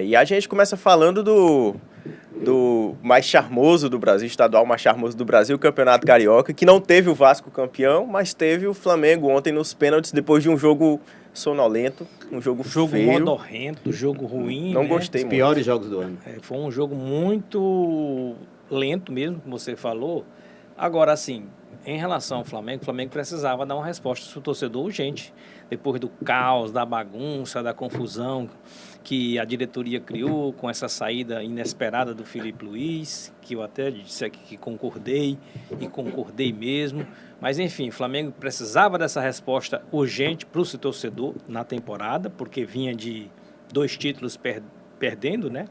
E a gente começa falando do mais charmoso do Brasil, estadual mais charmoso do Brasil, o Campeonato Carioca, que não teve o Vasco campeão, mas teve o Flamengo ontem nos pênaltis, depois de um jogo sonolento, um jogo feio. Modorrento, jogo ruim, Não né? gostei Os muito. piores jogos do ano. Foi um jogo muito lento mesmo, como você falou. Agora, assim, em relação ao Flamengo, o Flamengo precisava dar uma resposta ao seu torcedor urgente. Depois do caos, da bagunça, da confusão que a diretoria criou com essa saída inesperada do Filipe Luiz, que eu até disse aqui que concordei, e concordei mesmo. Mas, enfim, o Flamengo precisava dessa resposta urgente para o seu torcedor na temporada, porque vinha de 2 títulos perdendo, né?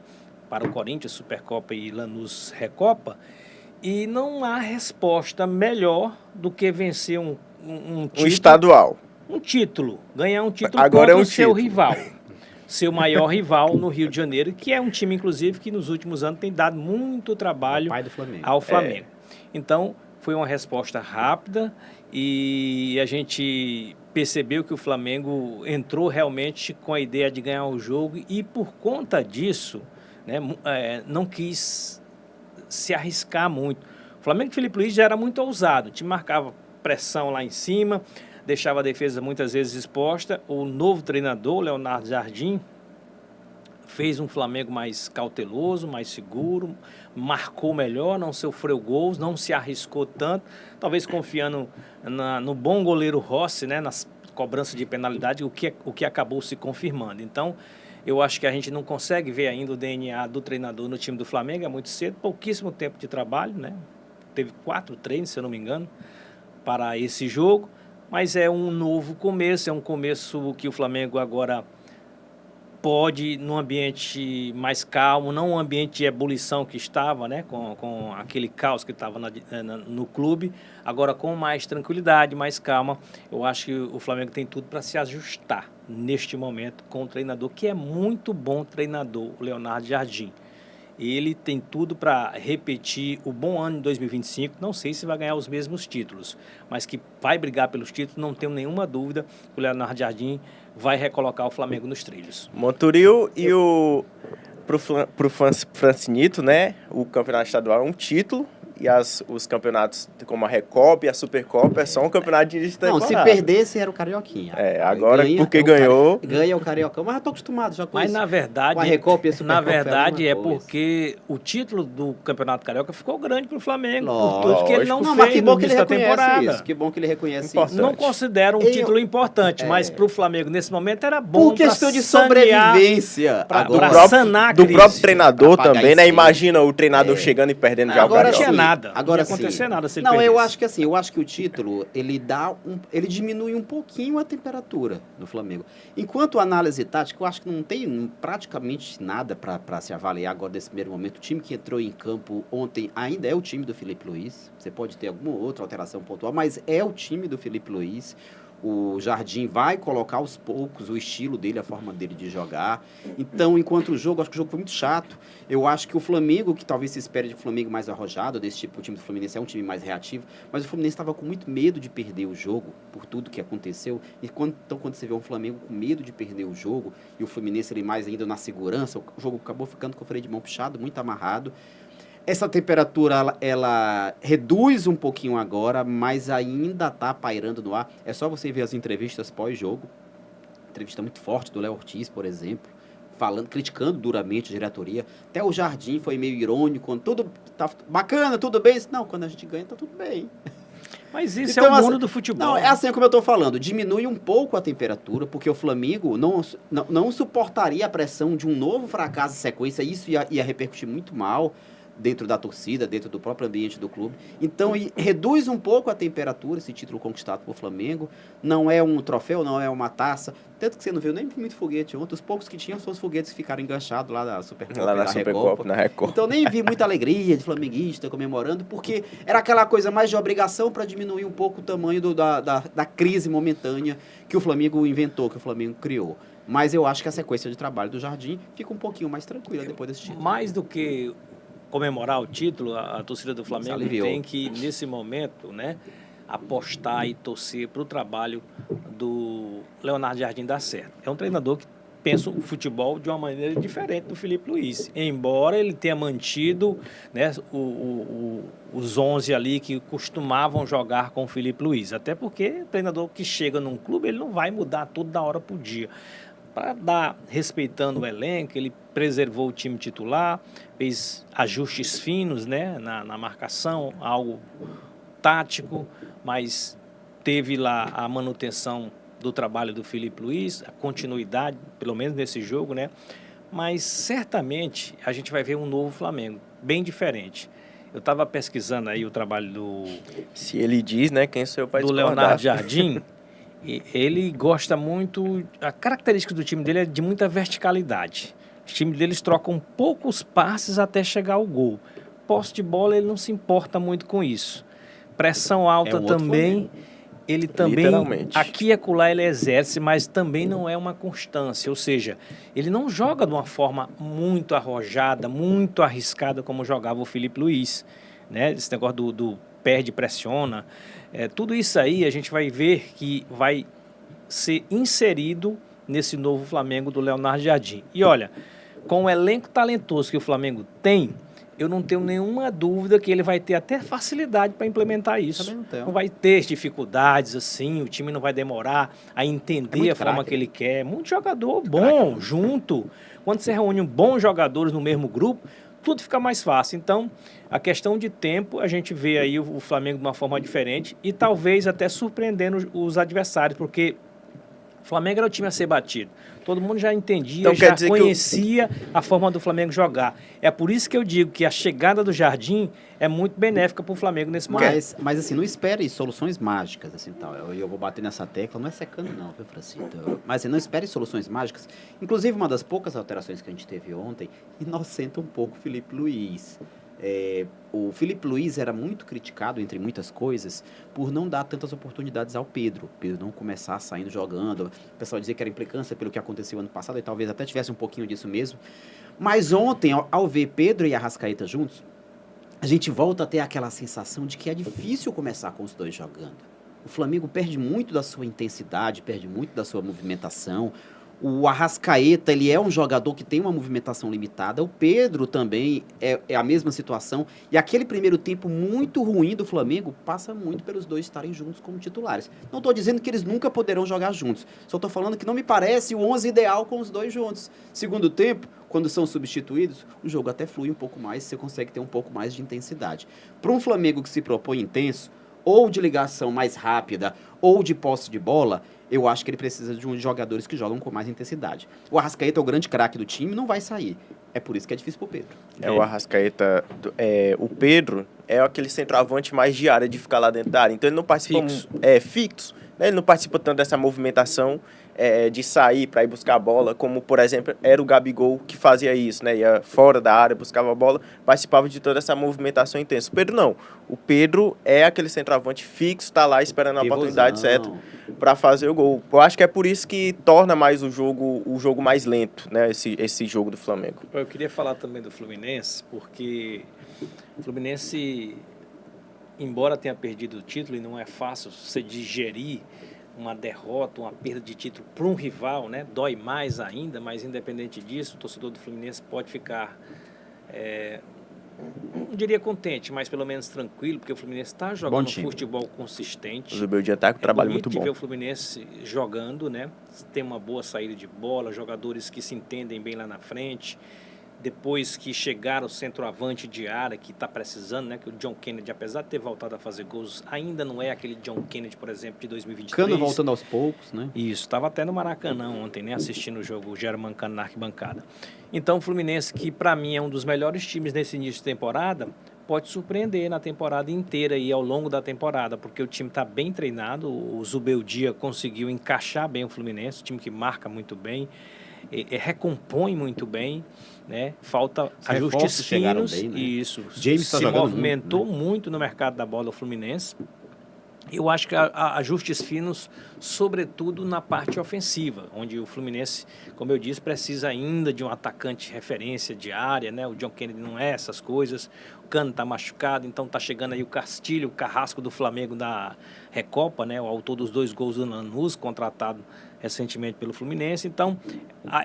Para o Corinthians, Supercopa e Lanús Recopa. E não há resposta melhor do que vencer um título. Um estadual. Um título. Ganhar um título Agora contra é um o seu título. rival. Seu maior rival no Rio de Janeiro, que é um time, inclusive, que nos últimos anos tem dado muito trabalho Pai do Flamengo. ao Flamengo. Então, foi uma resposta rápida e a gente percebeu que o Flamengo entrou realmente com a ideia de ganhar o jogo e, por conta disso, né, não quis se arriscar muito. O Flamengo de Filipe Luiz já era muito ousado, o time marcava pressão lá em cima, deixava a defesa muitas vezes exposta. O novo treinador, Leonardo Jardim, fez um Flamengo mais cauteloso, mais seguro, marcou melhor, não sofreu gols, não se arriscou tanto, talvez confiando no bom goleiro Rossi, né, nas cobranças de penalidade, o que acabou se confirmando. Então, eu acho que a gente não consegue ver ainda o DNA do treinador no time do Flamengo, é muito cedo, pouquíssimo tempo de trabalho, né? Teve 4 treinos, se eu não me engano, para esse jogo, mas é um novo começo, é um começo que o Flamengo agora pode, num ambiente mais calmo, não um ambiente de ebulição que estava, né, com aquele caos que estava no clube, agora com mais tranquilidade, mais calma. Eu acho que o Flamengo tem tudo para se ajustar neste momento com o treinador, que é muito bom treinador, o Leonardo Jardim. Ele tem tudo para repetir o bom ano de 2025, não sei se vai ganhar os mesmos títulos, mas que vai brigar pelos títulos, não tenho nenhuma dúvida que o Leonardo Jardim vai recolocar o Flamengo nos trilhos. Monturil e pro Francinito, né? O campeonato estadual é um título e os campeonatos como a Recopa e a Supercopa é só um campeonato de início da Não, se temporada. perdesse era o Carioquinha. Agora porque ganhou. Ganha o Carioca, mas eu tô acostumado já com Mas isso. na verdade, Com a Recopa e a Supercopa na verdade é é uma coisa. porque o título do Campeonato Carioca ficou grande para o Flamengo, Lógico. por tudo que ele não, Não, mas fez que no bom que ele início da reconhece temporada. isso. Que bom que ele reconhece Importante. isso. Não considero um título importante, mas para o Flamengo nesse momento era bom. Por questão de sanear, sobrevivência. Pra sanar a Do crise. próprio treinador Pra pagar também, né? incêndio. Imagina o treinador chegando e perdendo já o Agora Não Carioca. tinha sim. nada. Agora não ia acontecer sim. nada se ele Não, eu perdesse. acho que assim, eu acho que o título, ele diminui um pouquinho a temperatura do Flamengo. Enquanto a análise tática, eu acho que não tem praticamente nada para se avaliar agora nesse primeiro momento. O time que entrou em campo ontem ainda é o time do Filipe Luiz. Você pode ter alguma outra alteração pontual, mas é o time do Filipe Luiz. O Jardim vai colocar aos poucos o estilo dele, a forma dele de jogar. Então, enquanto o jogo, acho que o jogo foi muito chato. Eu acho que o Flamengo, que talvez se espere de um Flamengo mais arrojado, desse tipo, o time do Fluminense é um time mais reativo, mas o Fluminense estava com muito medo de perder o jogo, por tudo que aconteceu. Então, quando você vê um Flamengo com medo de perder o jogo, e o Fluminense ele mais ainda na segurança, o jogo acabou ficando com o freio de mão puxado, muito amarrado. Essa temperatura, ela reduz um pouquinho agora, mas ainda está pairando no ar. É só você ver as entrevistas pós-jogo. Entrevista muito forte do Léo Ortiz, por exemplo, criticando duramente a diretoria. Até o Jardim foi meio irônico, quando tudo tá bacana, tudo bem. Não, quando a gente ganha, tá tudo bem. Mas isso Então, é o mundo assim, do futebol. Não, é assim como eu estou falando, diminui um pouco a temperatura, porque o Flamengo não suportaria a pressão de um novo fracasso em sequência, isso ia repercutir muito mal dentro da torcida, dentro do próprio ambiente do clube. Então, reduz um pouco a temperatura, esse título conquistado por Flamengo. Não é um troféu, não é uma taça. Tanto que você não viu nem muito foguete ontem. Os poucos que tinham são os foguetes que ficaram enganchados lá na Supercopa. Lá na Supercopa, na Recopa. Então, nem vi muita alegria de flamenguista comemorando, porque era aquela coisa mais de obrigação para diminuir um pouco o tamanho da crise momentânea que o Flamengo inventou, que o Flamengo criou. Mas eu acho que a sequência de trabalho do Jardim fica um pouquinho mais tranquila depois desse título. Mais do que comemorar o título, a torcida do Flamengo tem que, nesse momento, né, apostar e torcer para o trabalho do Leonardo Jardim dar certo. É um treinador que penso o futebol de uma maneira diferente do Filipe Luiz. Embora ele tenha mantido, né, os 11 ali que costumavam jogar com o Filipe Luiz. Até porque o treinador que chega num clube, ele não vai mudar tudo da hora para o dia. Para dar, respeitando o elenco, ele preservou o time titular, fez ajustes finos, né, na marcação, algo tático, mas teve lá a manutenção do trabalho do Filipe Luiz, a continuidade, pelo menos nesse jogo, né? Mas certamente a gente vai ver um novo Flamengo, bem diferente. Eu estava pesquisando aí o trabalho do... Se ele diz, né, quem sou eu para do discordar? Leonardo Jardim, e ele gosta muito... A característica do time dele é de muita verticalidade. Os times deles trocam poucos passes até chegar ao gol. Posse de bola, ele não se importa muito com isso. Pressão alta também... Ele também, aqui e acolá, ele exerce, mas também não é uma constância. Ou seja, ele não joga de uma forma muito arrojada, muito arriscada, como jogava o Filipe Luiz. Né? Esse negócio do perde, pressiona. Tudo isso aí a gente vai ver que vai ser inserido nesse novo Flamengo do Leonardo Jardim. E olha, com o elenco talentoso que o Flamengo tem, eu não tenho nenhuma dúvida que ele vai ter até facilidade para implementar isso. Não vai ter dificuldades assim, o time não vai demorar a entender a forma que ele quer. Muito jogador bom junto. Quando você reúne bons jogadores no mesmo grupo, tudo fica mais fácil. Então, a questão de tempo, a gente vê aí o Flamengo de uma forma diferente e talvez até surpreendendo os adversários, porque o Flamengo era o time a ser batido. Todo mundo já entendia, então, já conhecia a forma do Flamengo jogar. É por isso que eu digo que a chegada do Jardim é muito benéfica para o Flamengo nesse momento. Mas assim, não espere soluções mágicas, assim, tal. Eu vou bater nessa tecla, não é secando não, viu, Francisco? Mas assim, não espere soluções mágicas. Inclusive, uma das poucas alterações que a gente teve ontem inocenta um pouco o Filipe Luiz. O Filipe Luiz era muito criticado, entre muitas coisas, por não dar tantas oportunidades ao Pedro. Pedro não começar saindo jogando. O pessoal dizia que era implicância pelo que aconteceu ano passado, e talvez até tivesse um pouquinho disso mesmo. Mas ontem, ao ver Pedro e Arrascaeta juntos, a gente volta a ter aquela sensação de que é difícil começar com os dois jogando. O Flamengo perde muito da sua intensidade, perde muito da sua movimentação. O Arrascaeta, ele é um jogador que tem uma movimentação limitada. O Pedro também é a mesma situação. E aquele primeiro tempo muito ruim do Flamengo passa muito pelos dois estarem juntos como titulares. Não estou dizendo que eles nunca poderão jogar juntos. Só estou falando que não me parece o 11 ideal com os dois juntos. Segundo tempo, quando são substituídos, o jogo até flui um pouco mais, você consegue ter um pouco mais de intensidade. Para um Flamengo que se propõe intenso, ou de ligação mais rápida, ou de posse de bola, eu acho que ele precisa de jogadores que jogam com mais intensidade. O Arrascaeta é o grande craque do time, não vai sair. É por isso que é difícil pro Pedro. O Arrascaeta, o Pedro é aquele centroavante mais de área, de ficar lá dentro da área. Então ele não participa fixo, né? Ele não participa tanto dessa movimentação de sair para ir buscar a bola, como, por exemplo, era o Gabigol que fazia isso, né? Ia fora da área, buscava a bola, participava de toda essa movimentação intensa. O Pedro não. O Pedro é aquele centroavante fixo, está lá esperando a oportunidade certa para fazer o gol. Eu acho que é por isso que torna mais o jogo mais lento, né? Esse jogo do Flamengo. Eu queria falar também do Fluminense, porque o Fluminense, embora tenha perdido o título, e não é fácil você digerir uma derrota, uma perda de título para um rival, né? Dói mais ainda, mas independente disso, o torcedor do Fluminense pode ficar, não diria contente, mas pelo menos tranquilo, porque o Fluminense está jogando um futebol consistente. O Zubeldia está com um trabalho muito bom. Ver o Fluminense jogando, né? Tem uma boa saída de bola, jogadores que se entendem bem lá na frente. Depois que chegaram o centroavante de área, que está precisando, né? Que o John Kennedy, apesar de ter voltado a fazer gols, ainda não é aquele John Kennedy, por exemplo, de 2023. Cano voltando aos poucos, né? Isso, estava até no Maracanã ontem, né? Assistindo o jogo, o German Cano na arquibancada. Então, o Fluminense, que para mim é um dos melhores times nesse início de temporada, pode surpreender na temporada inteira e ao longo da temporada, porque o time está bem treinado, o Zubeldia conseguiu encaixar bem o Fluminense, um time que marca muito bem, recompõe muito bem, né? Falta ajustes finos, bem, né? Isso. James se movimentou muito no mercado da bola o Fluminense. Eu acho que há ajustes finos, sobretudo na parte ofensiva, onde o Fluminense, como eu disse, precisa ainda de um atacante referência de área, né? O John Kennedy não é essas coisas, o Cano está machucado, então está chegando aí o Castilho, o carrasco do Flamengo da Recopa, né? O autor dos 2 gols do Lanús, contratado recentemente pelo Fluminense. Então,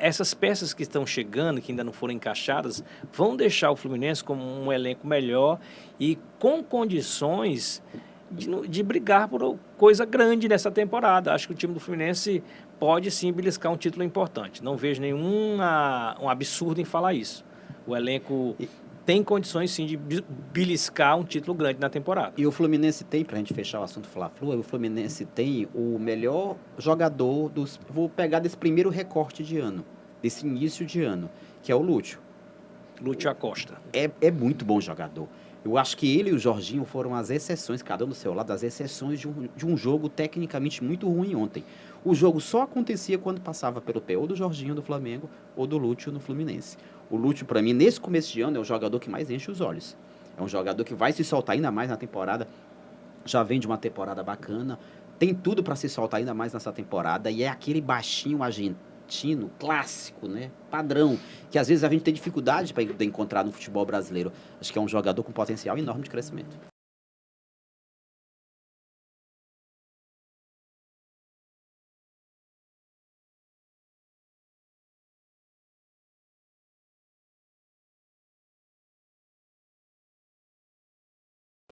essas peças que estão chegando, que ainda não foram encaixadas, vão deixar o Fluminense como um elenco melhor e com condições de brigar por coisa grande nessa temporada. Acho que o time do Fluminense pode sim beliscar um título importante. Não vejo um absurdo em falar isso. O elenco tem condições sim de beliscar um título grande na temporada. E o Fluminense tem, para a gente fechar o assunto Fla-Flu, o Fluminense tem o melhor jogador dos... Vou pegar desse primeiro recorte de ano, desse início de ano, que é o Lúcio. Lúcio Acosta. É muito bom jogador. Eu acho que ele e o Jorginho foram as exceções, cada um do seu lado, as exceções de um jogo tecnicamente muito ruim ontem. O jogo só acontecia quando passava pelo pé ou do Jorginho do Flamengo ou do Lúcio no Fluminense. O Lúcio, para mim, nesse começo de ano, é o jogador que mais enche os olhos. É um jogador que vai se soltar ainda mais na temporada. Já vem de uma temporada bacana. Tem tudo para se soltar ainda mais nessa temporada. E é aquele baixinho argentino clássico, né? Padrão, que às vezes a gente tem dificuldade para encontrar no futebol brasileiro. Acho que é um jogador com potencial enorme de crescimento.